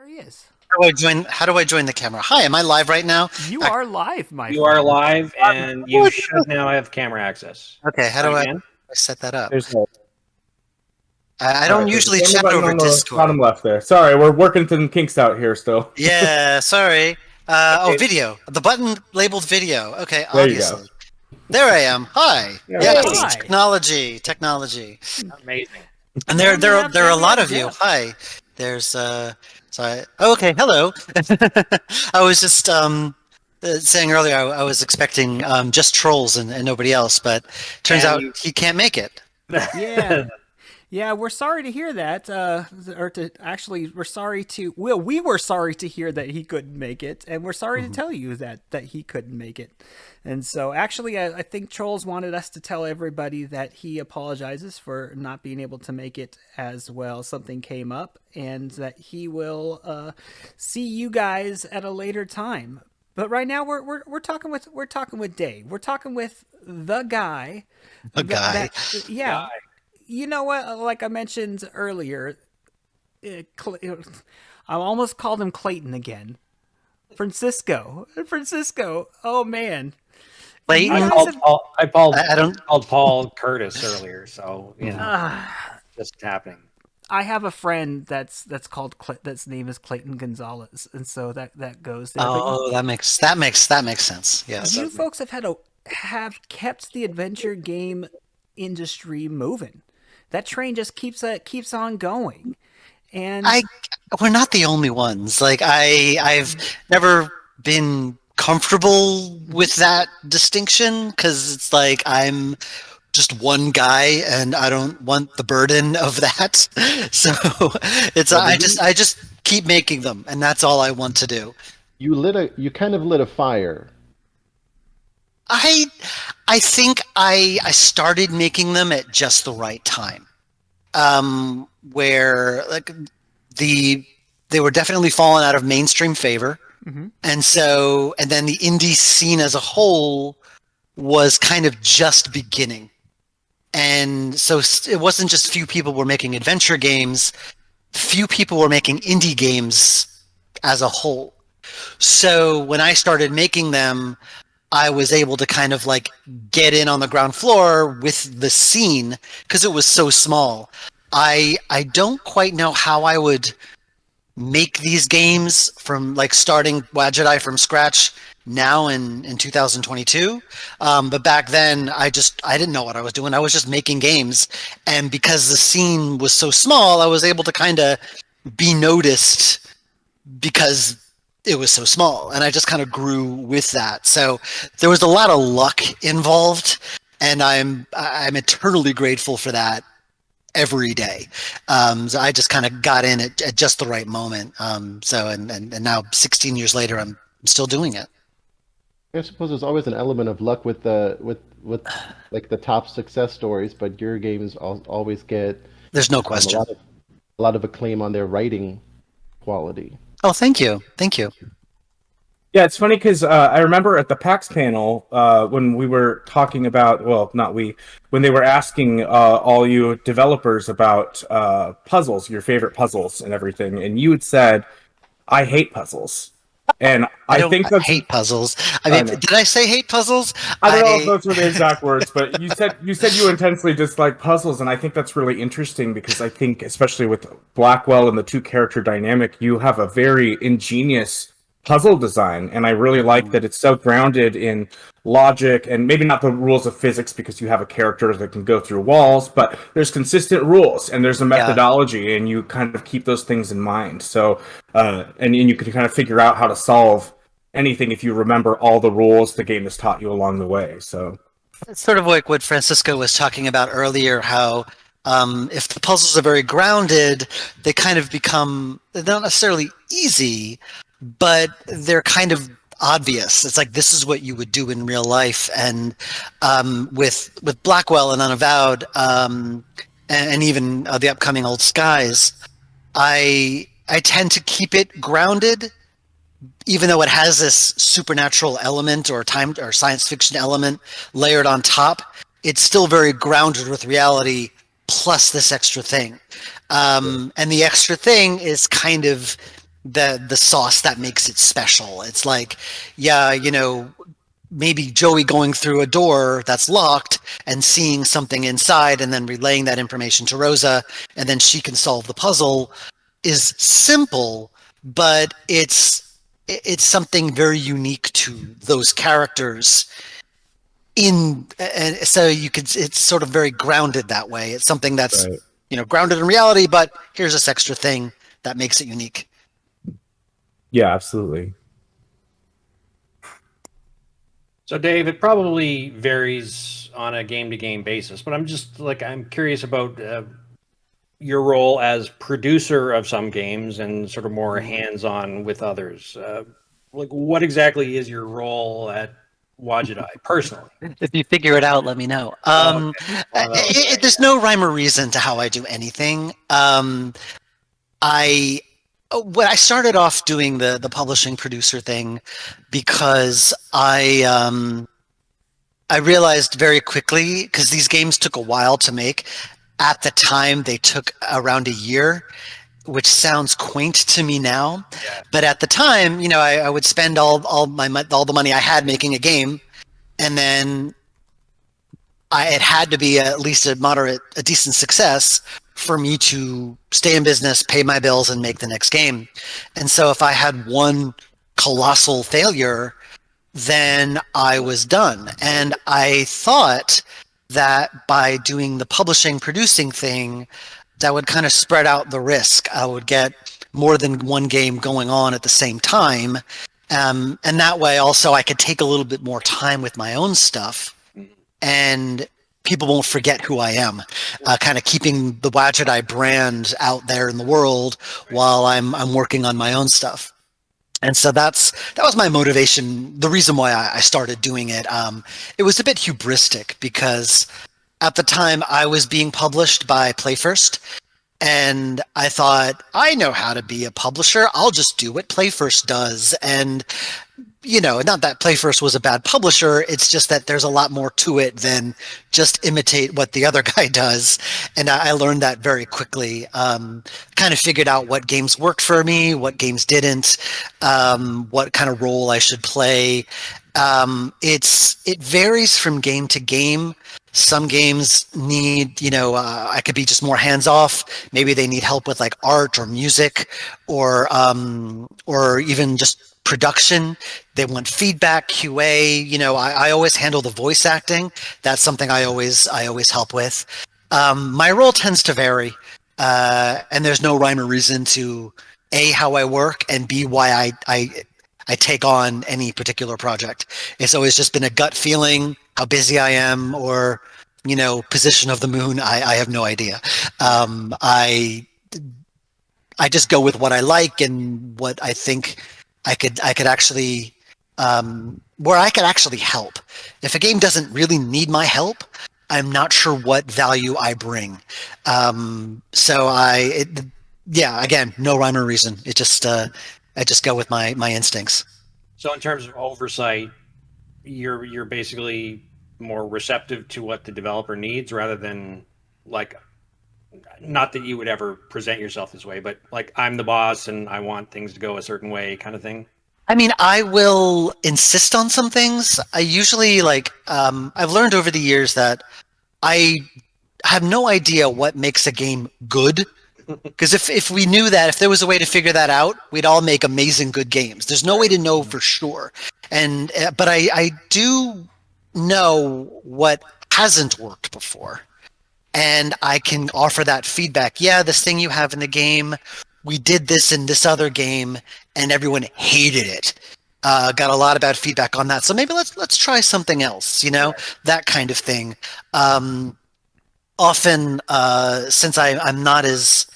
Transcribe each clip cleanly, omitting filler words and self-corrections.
There he is. How do I join the camera? Hi, am I live right now? You are live, my You are friend. live, and you should now have camera access. Okay, how Try do I again. set that up? There's no. I All don't right, there's a usually camera chat button over on the Discord. bottom left there. Sorry, we're working some kinks out here still. Yeah, sorry. Oh, Okay. video. The button labeled video. Okay, There you go. obviously. There I am. Hi. Yeah, Yes, cool. Hi. technology. Amazing. And there And there we are have- there are a and we lot have of you. Jeff. Hi. There's okay, hello. I was just saying earlier I was expecting just trolls and nobody else, but turns out And- he can't make it. Yeah. Yeah, we're sorry to hear that. We're sorry to. Well, we were sorry to hear that he couldn't make it, and we're sorry to tell you that he couldn't make it. And so, actually, I think Trolls wanted us to tell everybody that he apologizes for not being able to make it as well. Something came up, and that he will see you guys at a later time. But right now, we're talking with Dave. We're talking with the guy. A guy. Yeah. You know what? Like I mentioned earlier, I almost called him Clayton again. Francisco. Oh man. Clayton? You I guys called have- Paul. I don't. Called Paul Curtis earlier, so just happening. I have a friend that's called that's name is Clayton Gonzalez, and so that goes there. But Oh, that makes sense. Yes. you folks have kept the adventure game industry moving. That train just keeps on going, and We're not the only ones. Like I've never been comfortable with that distinction because it's like I'm just one guy and I don't want the burden of that. So it's I just keep making them and that's all I want to do. You kind of lit a fire. I think I started making them at just the right time, where like they were definitely falling out of mainstream favor, and then the indie scene as a whole was kind of just beginning, and so it wasn't just few people were making adventure games, few people were making indie games as a whole. So when I started making them, I was able to kind of like get in on the ground floor with the scene because it was so small. I don't quite know how I would make these games from like starting Wadjet from scratch now in 2022. But back then I didn't know what I was doing. I was just making games. And because the scene was so small, I was able to kind of be noticed because it was so small, and I just kind of grew with that. So there was a lot of luck involved, and I'm eternally grateful for that every day. So I just kind of got in at just the right moment. And now 16 years later, I'm still doing it. I suppose there's always an element of luck with with like the top success stories, but your games always get There's no a question. lot of acclaim on their writing quality. Oh, thank you. Yeah, it's funny because I remember at the PAX panel when we were talking about, well, not we, when they were asking all you developers about puzzles, your favorite puzzles and everything, and you had said, "I hate puzzles," and I think I that's hate puzzles. I mean, know. did I say hate puzzles? I don't know if those were the exact words, but you said you intensely dislike puzzles, and I think that's really interesting because I think, especially with Blackwell and the two character dynamic, you have a very ingenious puzzle design, and I really like that it's so grounded in logic and maybe not the rules of physics because you have a character that can go through walls, but there's consistent rules and there's a methodology, and you kind of keep those things in mind. So, and you can kind of figure out how to solve anything if you remember all the rules the game has taught you along the way. So It's sort of like what Francisco was talking about earlier, how if the puzzles are very grounded, they kind of become, they're not necessarily easy, but they're kind of obvious. It's like, this is what you would do in real life. And with Blackwell and Unavowed, and even the upcoming Old Skies, I tend to keep it grounded, even though it has this supernatural element or science fiction element layered on top. It's still very grounded with reality plus this extra thing. And the extra thing is kind of the sauce that makes it special. It's like, yeah, maybe Joey going through a door that's locked and seeing something inside and then relaying that information to Rosa, and then she can solve the puzzle is simple, but it's something very unique to those characters. And so it's sort of very grounded that way. It's something that's Right. grounded in reality, but here's this extra thing that makes it unique. Yeah, absolutely. So, Dave, it probably varies on a game-to-game basis, but I'm curious about your role as producer of some games and sort of more hands-on with others. What exactly is your role at Wadjet personally? If you figure it out, let me know. There's no rhyme or reason to how I do anything. When I started off doing the publishing producer thing, because I realized very quickly, because these games took a while to make. At the time, they took around a year, which sounds quaint to me now. Yeah. But at the time, I would spend all the money I had making a game, and then it had to be at least a decent success for me to stay in business, pay my bills, and make the next game. And so if I had one colossal failure, then I was done. And I thought that by doing the publishing, producing thing, that would kind of spread out the risk. I would get more than one game going on at the same time. And that way also I could take a little bit more time with my own stuff, and people won't forget who I am, kind of keeping the Wadjet brand out there in the world while I'm working on my own stuff. And so that was my motivation, the reason why I started doing it. It was a bit hubristic because at the time I was being published by PlayFirst, and I thought, I know how to be a publisher. I'll just do what PlayFirst does. And not that PlayFirst was a bad publisher. It's just that there's a lot more to it than just imitate what the other guy does. And I learned that very quickly. Kind of figured out what games worked for me, what games didn't, what kind of role I should play. It varies from game to game. Some games need, I could be just more hands off. Maybe they need help with like art or music, or even just production. They want feedback, QA. I always handle the voice acting. That's something I always help with. My role tends to vary, and there's no rhyme or reason to A, how I work, and B, why I take on any particular project. It's always just been a gut feeling, how busy I am, or position of the moon. I have no idea. I just go with what I like and what I think I could actually where I could actually help. If a game doesn't really need my help, I'm not sure what value I bring. Again, no rhyme or reason. It just I just go with my instincts. So in terms of oversight, you're basically more receptive to what the developer needs rather than not that you would ever present yourself this way, but like I'm the boss and I want things to go a certain way kind of thing. I mean, I will insist on some things. I usually I've learned over the years that I have no idea what makes a game good. Because if we knew that, if there was a way to figure that out, we'd all make amazing good games. There's no way to know for sure. But I do know what hasn't worked before. And I can offer that feedback. Yeah, this thing you have in the game, we did this in this other game, and everyone hated it. Got a lot of bad feedback on that. So maybe let's try something else, that kind of thing. Often, since I'm not as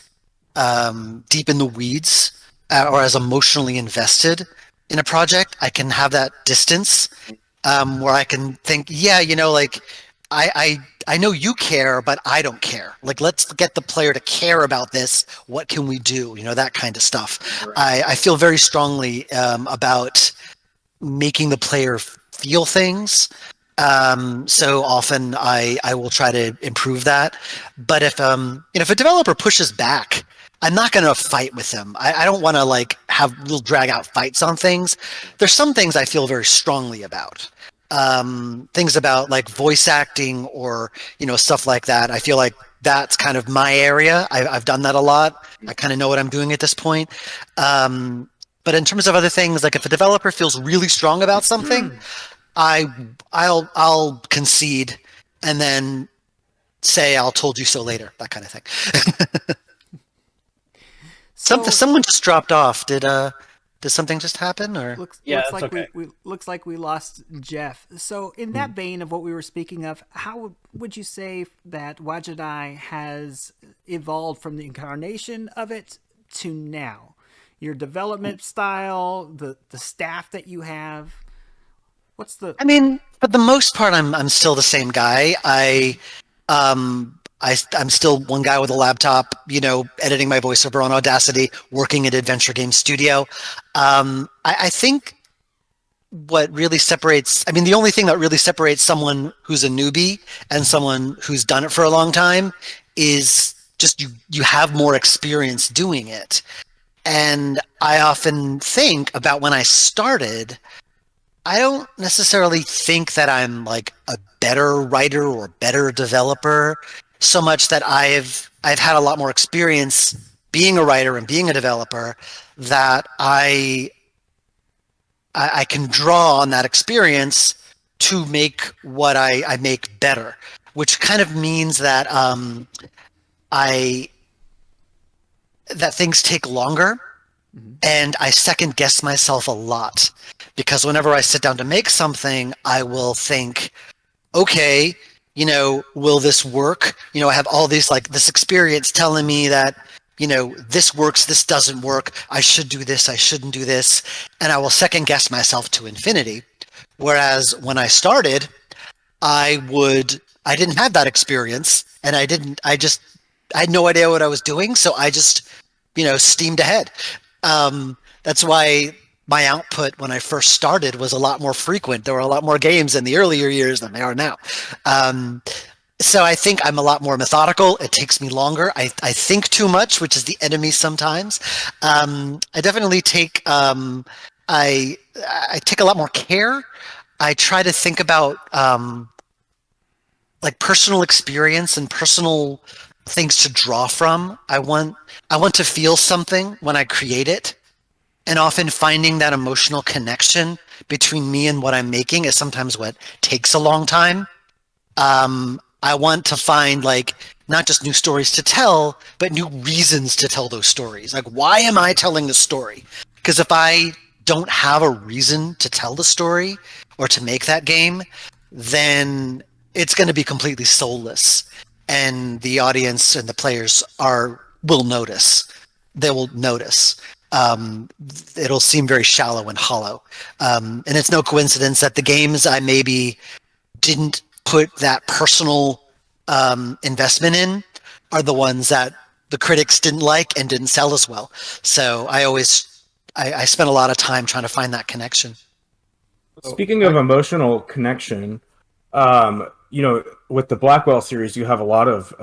deep in the weeds or as emotionally invested in a project, I can have that distance where I can think, I know you care, but I don't care. Let's get the player to care about this. What can we do? That kind of stuff. Right. I feel very strongly about making the player feel things. So often I will try to improve that. But if a developer pushes back, I'm not going to fight with them. I don't want to we'll drag out fights on things. There's some things I feel very strongly about. Things about like voice acting or stuff like that. I feel like that's kind of my area. I've done that a lot. I kind of know what I'm doing at this point. But in terms of other things, like if a developer feels really strong about something, I'll concede and then say I'll told you so later, that kind of thing. Someone just dropped off. Did something just happen, or looks that's like okay. we looks like we lost Jeff. So in that vein of what we were speaking of, how would you say that Wadjet has evolved from the incarnation of it to now? Your development style, the staff that you have. I mean, for the most part, I'm still the same guy. I'm still one guy with a laptop, editing my voiceover on Audacity, working at Adventure Game Studio. I think what really separates, the only thing that really separates someone who's a newbie and someone who's done it for a long time is just you have more experience doing it. And I often think about when I started, I don't necessarily think that I'm like a better writer or better developer, so much that I've had a lot more experience being a writer and being a developer that I can draw on that experience to make what I make better, which kind of means that that things take longer. And I second guess myself a lot, because whenever I sit down to make something, I will think, okay, will this work? I have all these this experience telling me that, this works, this doesn't work. I should do this, I shouldn't do this. And I will second guess myself to infinity. Whereas when I started, I didn't have that experience, and I had no idea what I was doing. So I just, steamed ahead. That's why my output when I first started was a lot more frequent. There were a lot more games in the earlier years than there are now. So I think I'm a lot more methodical. It takes me longer. I think too much, which is the enemy sometimes. I definitely take I take a lot more care. I try to think about personal experience and personal things to draw from. I want to feel something when I create it, and often finding that emotional connection between me and what I'm making is sometimes what takes a long time. I want to find not just new stories to tell, but new reasons to tell those stories. Why am I telling the story? Because if I don't have a reason to tell the story or to make that game, then it's going to be completely soulless. And the audience and the players will notice. They will notice. It'll seem very shallow and hollow. And it's no coincidence that the games I maybe didn't put that personal investment in are the ones that the critics didn't like and didn't sell as well. So I spent a lot of time trying to find that connection. Speaking of emotional connection, with the Blackwell series, you have a lot of,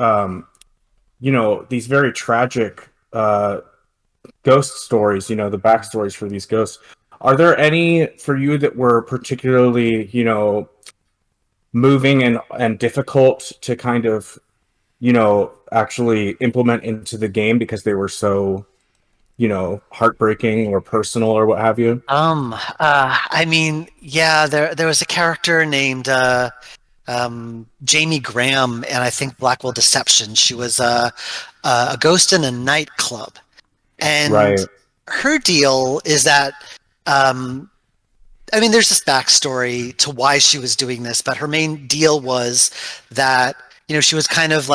these very tragic ghost stories, the backstories for these ghosts. Are there any for you that were particularly, moving and difficult to kind of, actually implement into the game because they were so, heartbreaking or personal or what have you? There was a character named Jamie Graham, and I think Blackwell Deception. She was a ghost in a nightclub, and right. Her deal is that there's this backstory to why she was doing this, but her main deal was that she was kind of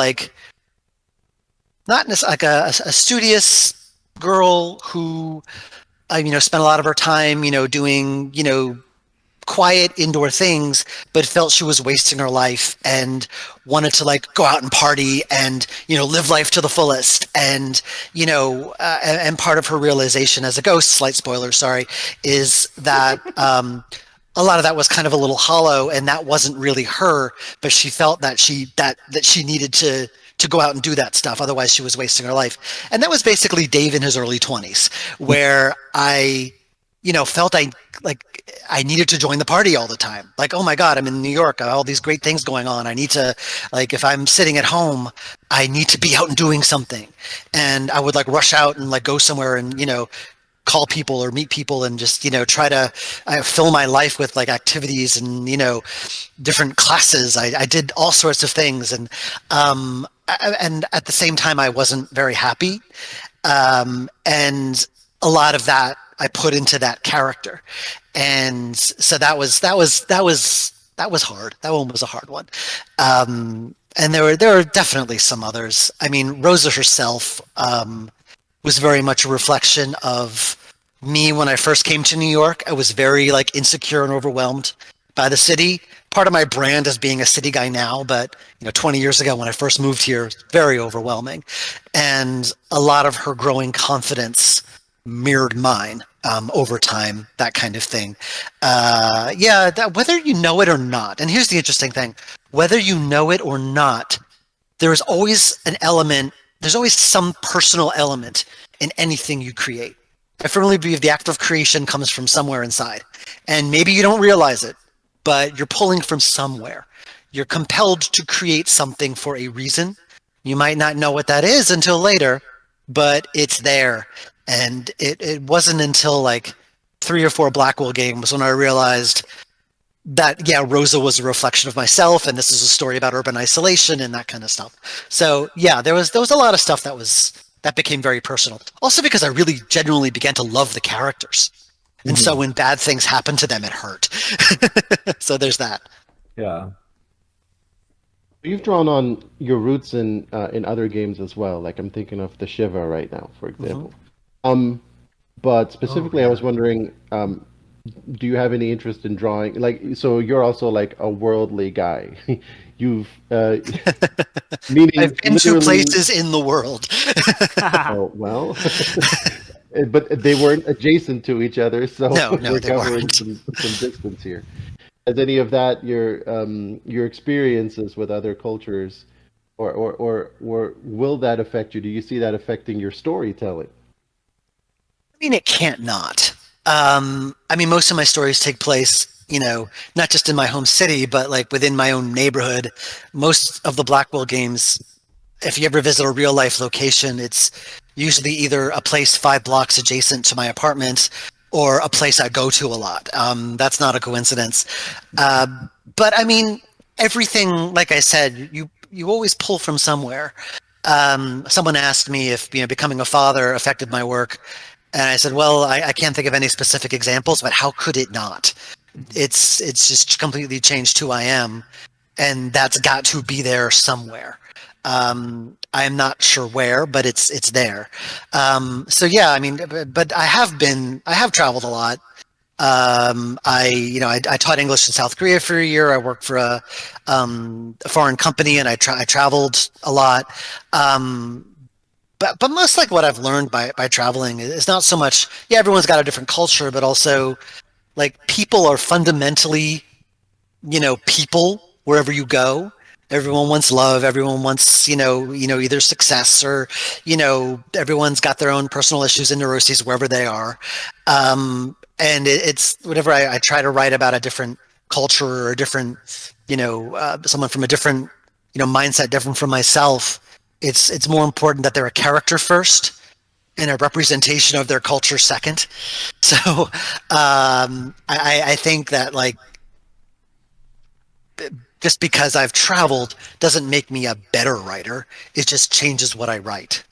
not necessarily a studious girl who spent a lot of her time doing quiet indoor things, but felt she was wasting her life and wanted to go out and party and live life to the fullest. And and part of her realization as a ghost, slight spoiler, sorry, is that a lot of that was kind of a little hollow, and that wasn't really her, but she felt that she needed to to go out and do that stuff. Otherwise, she was wasting her life. And that was basically Dave in his early 20s, where I, felt I needed to join the party all the time. Like, oh my God, I'm in New York. I have all these great things going on. I need to, like, if I'm sitting at home, I need to be out and doing something. And I would like rush out and like go somewhere and, call people or meet people and just, try to fill my life with like activities and, different classes. I did all sorts of things. And at the same time, I wasn't very happy. And a lot of that I put into that character. And so that was hard. That one was a hard one. And there were definitely some others. I mean, Rosa herself, was very much a reflection of me when I first came to New York. I was very like insecure and overwhelmed by the city. Part of my brand as being a city guy now, but 20 years ago when I first moved here, it was very overwhelming. And a lot of her growing confidence mirrored mine over time, that kind of thing. Whether you know it or not, and here's the interesting thing, whether you know it or not, there's always some personal element in anything you create. I firmly believe the act of creation comes from somewhere inside. And maybe you don't realize it, but you're pulling from somewhere. You're compelled to create something for a reason. You might not know what that is until later, but it's there. And it wasn't until like 3 or 4 Blackwell games when I realized that, Rosa was a reflection of myself, and this is a story about urban isolation and that kind of stuff. So there was a lot of stuff that became very personal. Also because I really genuinely began to love the characters. And so when bad things happened to them, it hurt. So there's that. Yeah. You've drawn on your roots in other games as well. Like I'm thinking of the Shiva right now, for example. But specifically, I was wondering, do you have any interest in drawing? Like, so you're also like a worldly guy. You've meaning I've been to places in the world. Oh, well, but they weren't adjacent to each other, so No, we're they covering weren't. some distance here. Has any of that your experiences with other cultures, or will that affect you? Do you see that affecting your storytelling? I mean, it can't not. Most of my stories take place, not just in my home city, but like within my own neighborhood. Most of the Blackwell games, if you ever visit a real life location, it's usually either a place 5 blocks adjacent to my apartment or a place I go to a lot. That's not a coincidence. But I mean, everything, like I said, you always pull from somewhere. Someone asked me if becoming a father affected my work. And I said, well, I can't think of any specific examples, but how could it not? It's just completely changed who I am, and that's got to be there somewhere. I'm not sure where, but it's there. But I have traveled a lot. I taught English in South Korea for a year. I worked for a foreign company, and I traveled a lot. But most like what I've learned by traveling is not so much, everyone's got a different culture, but also like people are fundamentally, people wherever you go. Everyone wants love. Everyone wants, either success or, everyone's got their own personal issues and neuroses wherever they are. And it's whenever I try to write about a different culture or a different, someone from a different, mindset, different from myself, it's more important that they're a character first and a representation of their culture second. So I think that like just because I've traveled doesn't make me a better writer. It just changes what I write.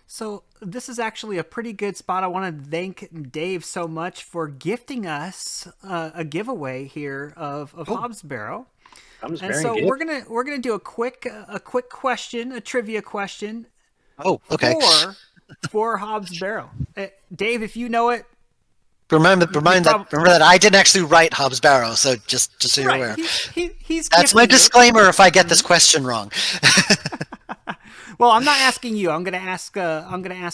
So this is actually a pretty good spot. I want to thank Dave so much for gifting us a giveaway here of Hobbs Barrow. And so we're gonna do a quick question, a trivia question. Oh, okay. For Hobbs Barrow, Dave, if you know it, remember that I didn't actually write Hobbs Barrow, so just so you're aware. He's that's my disclaimer if I get this question wrong. Well, I'm not asking you. I'm gonna ask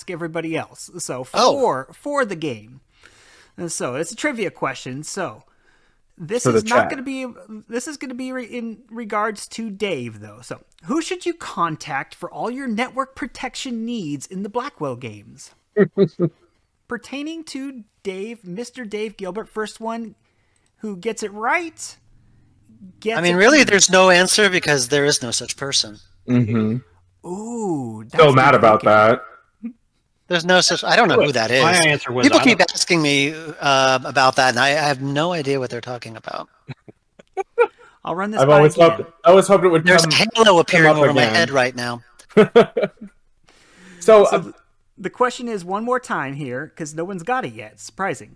everybody else. So for the game, and so it's a trivia question. So This for the is not chat. going to be. This is going to be in regards to Dave, though. So, who should you contact for all your network protection needs in the Blackwell games? Pertaining to Dave, Mr. Dave Gilbert, first one who gets it right. I mean, really, there's no answer because there is no such person. Mm-hmm. Ooh, that's Still mad about that. There's no such. I don't know who that is. My answer was People I keep don't- asking me about that, and I have no idea what they're talking about. I'll run this I've by always again. hoped it would There's come. a halo appearing up over my again. head right now. So The question is one more time here because no one's got it yet. Surprising.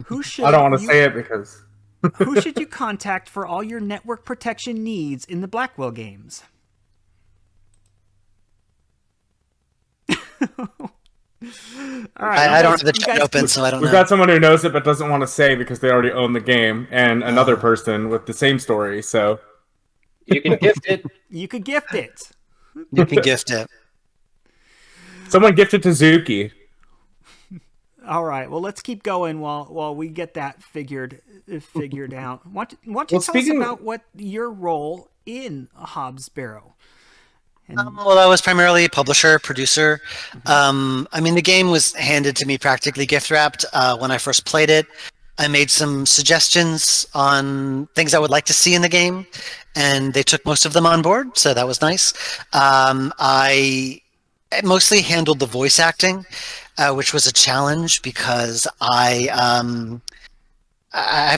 Who should I don't want to you- say it because Who should you contact for all your network protection needs in the Blackwell games? All right, I don't have the you chat guys- open, so I don't we've know. got someone who knows it but doesn't want to say because they already own the game, and another person with the same story. So You can gift it. You could gift it. You can gift it. someone gifted to Zuki. All right. Well, let's keep going while we get that figured out. Why don't you Well, tell us speaking- about what your role in Hobbs Barrow? Well, I was primarily publisher, producer. I mean, the game was handed to me practically gift wrapped when I first played it. I made some suggestions on things I would like to see in the game, and they took most of them on board, so that was nice. I mostly handled the voice acting, which was a challenge because I've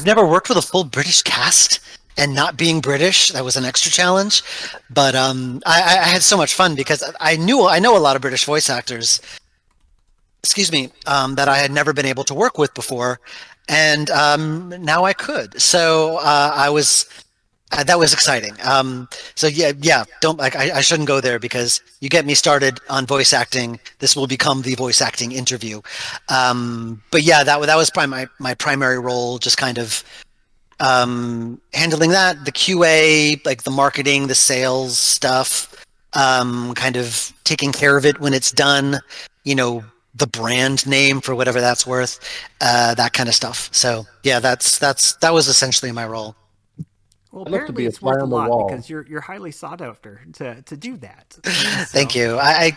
never worked with a full British cast. And not being British, that was an extra challenge. But I had so much fun because I know a lot of British voice actors, that I had never been able to work with before, and now I could. So that was exciting. So yeah, don't like I shouldn't go there because you get me started on voice acting. This will become the voice acting interview. But yeah, that was probably my primary role, just kind of handling that, the QA, like the marketing, the sales stuff, kind of taking care of it when it's done, the brand name for whatever that's worth, that kind of stuff. So yeah, that was essentially my role. Well, I'd love to apparently be a it's worth fly a on the lot wall. because you're highly sought after to do that. Thank you. I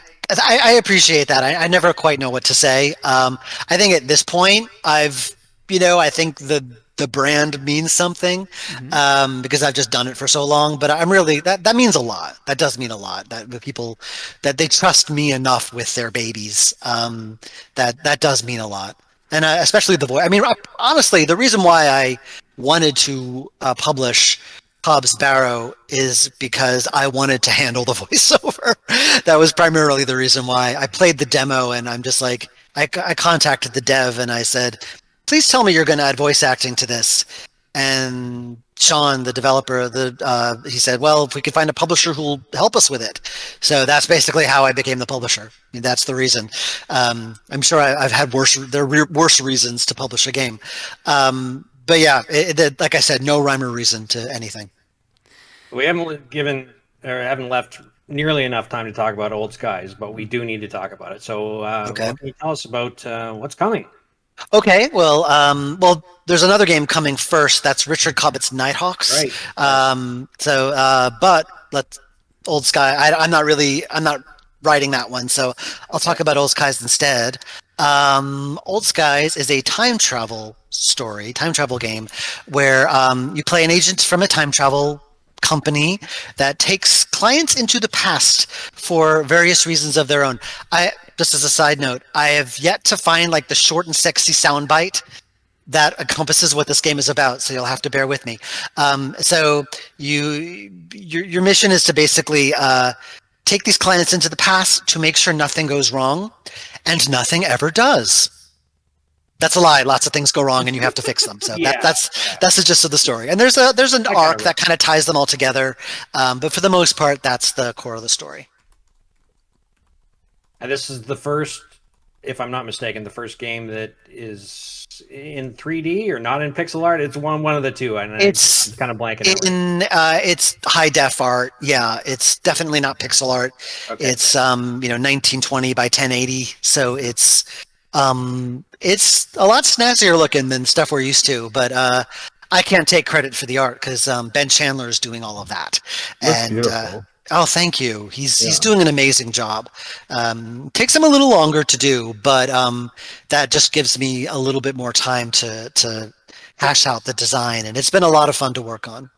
appreciate that. I never quite know what to say. I think at this point I think the brand means something because I've just done it for so long, but I'm really, that means a lot. That does mean a lot that the people that they trust me enough with their babies. That does mean a lot. And especially the voice. I mean, honestly, the reason why I wanted to publish Hobbs Barrow is because I wanted to handle the voiceover. That was primarily the reason why I played the demo, and I'm just like, I contacted the dev and I said, please tell me you're going to add voice acting to this. And Sean, the developer, he said, well, if we could find a publisher who will help us with it. So that's basically how I became the publisher. I mean, that's the reason. I'm sure I've had worse reasons to publish a game. But yeah, like I said, no rhyme or reason to anything. We haven't left nearly enough time to talk about Old Skies, but we do need to talk about it. So Okay. what can you tell us about what's coming? Okay, well, there's another game coming first. That's Richard Cobbett's Nighthawks. Right. But Old Sky. I'm not writing that one, so I'll talk about Old Skies instead. Old Skies is a time travel game, where you play an agent from a time travel company that takes clients into the past for various reasons of their own. Just as a side note, I have yet to find like the short and sexy soundbite that encompasses what this game is about, so you'll have to bear with me. So your mission is to basically take these clients into the past to make sure nothing goes wrong, and nothing ever does. That's a lie. Lots of things go wrong, and you have to fix them. So Yeah. that's the gist of the story. And there's an arc that kind of ties them all together, but for the most part, that's the core of the story. And this is the first, if I'm not mistaken, the first game that is in 3D or not in pixel art. It's one of the two. And It's I'm kind of blanking out. it's high def art. Yeah, it's definitely not pixel art. Okay. It's 1920 by 1080. So it's a lot snazzier looking than stuff we're used to. But I can't take credit for the art because Ben Chandler is doing all of that. Looks And beautiful. oh, thank you. He's doing an amazing job. Takes him a little longer to do, but that just gives me a little bit more time to hash out the design, and it's been a lot of fun to work on.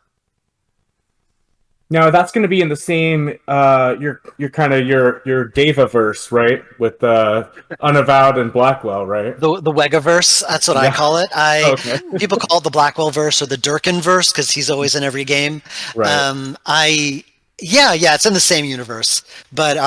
Now that's going to be in the same your kind of your Dava-verse, right? With Unavowed and Blackwell, right? The Wegaverse, that's what I call it. Okay. People call it the Blackwell verse or the Durkin verse because he's always in every game. Right. Yeah, it's in the same universe, but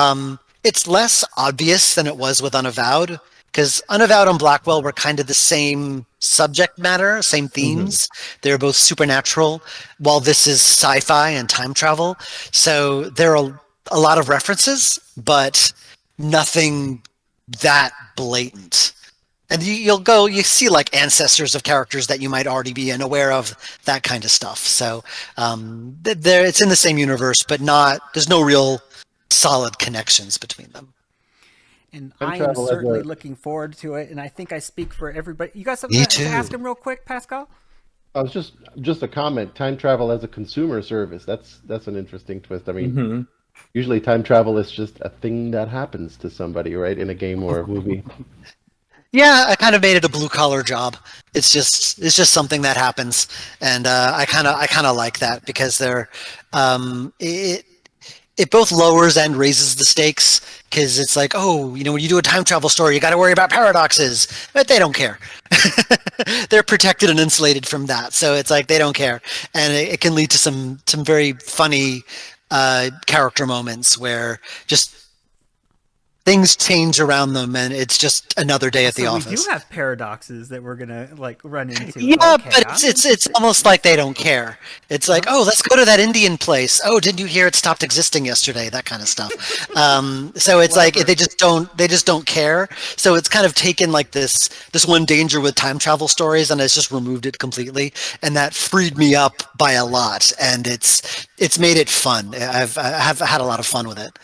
it's less obvious than it was with Unavowed, because Unavowed and Blackwell were kind of the same subject matter, same themes. They're both supernatural, while this is sci-fi and time travel. So there are a lot of references, but nothing that blatant. And you see like ancestors of characters that you might already be aware of, that kind of stuff. So it's in the same universe, but there's no real solid connections between them. And Time I am travel as certainly a- looking forward to it, and I think I speak for everybody. You got something to ask him real quick, Pascal? I was just a comment. Time travel as a consumer service. That's an interesting twist. I mean, usually time travel is just a thing that happens to somebody, right, in a game or a movie. Yeah, I kind of made it a blue collar job. It's just something that happens, and I kind of like that because it both lowers and raises the stakes, because it's like, oh, when you do a time travel story, you got to worry about paradoxes, but they don't care. They're protected and insulated from that, so it's like they don't care, and it can lead to some very funny character moments where just things change around them, and it's just another day at the office. We do have paradoxes that we're gonna run into. Yeah, Okay, but it's almost like they don't care. It's like, oh, let's go to that Indian place. Oh, didn't you hear it stopped existing yesterday? That kind of stuff. So it's like they just don't care. So it's kind of taken like this one danger with time travel stories, and it's just removed it completely, and that freed me up by a lot. And it's made it fun. I've had a lot of fun with it.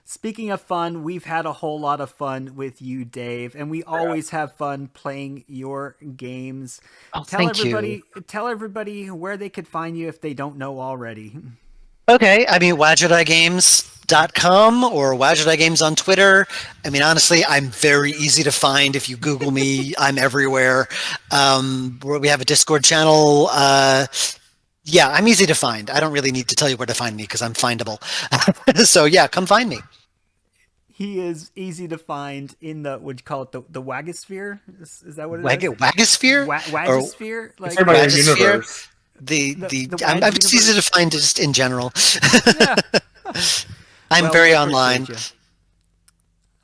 Speaking of fun, we've had a whole lot of fun with you, Dave, and we always have fun playing your games. Oh, thank you. Tell everybody where they could find you if they don't know already. Okay, I mean, wadjetigames.com or wadjetigames on Twitter. I mean, honestly, I'm very easy to find. If you Google me, I'm everywhere. We have a Discord channel. Yeah, I'm easy to find. I don't really need to tell you where to find me because I'm findable. So yeah, come find me. He is easy to find in the, would you call it the Wagosphere? Is that what it is? Wagosphere? Wagosphere? It's about your universe. I'm just easy to find just in general. Yeah. I'm very online.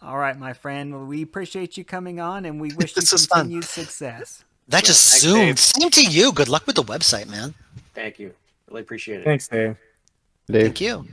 All right, my friend. We appreciate you coming on, and we wish you This continued success. That just Thanks, zoomed. Dave. Same to you. Good luck with the website, man. Thank you. Really appreciate it. Thanks, Dave. Dave. Thank you.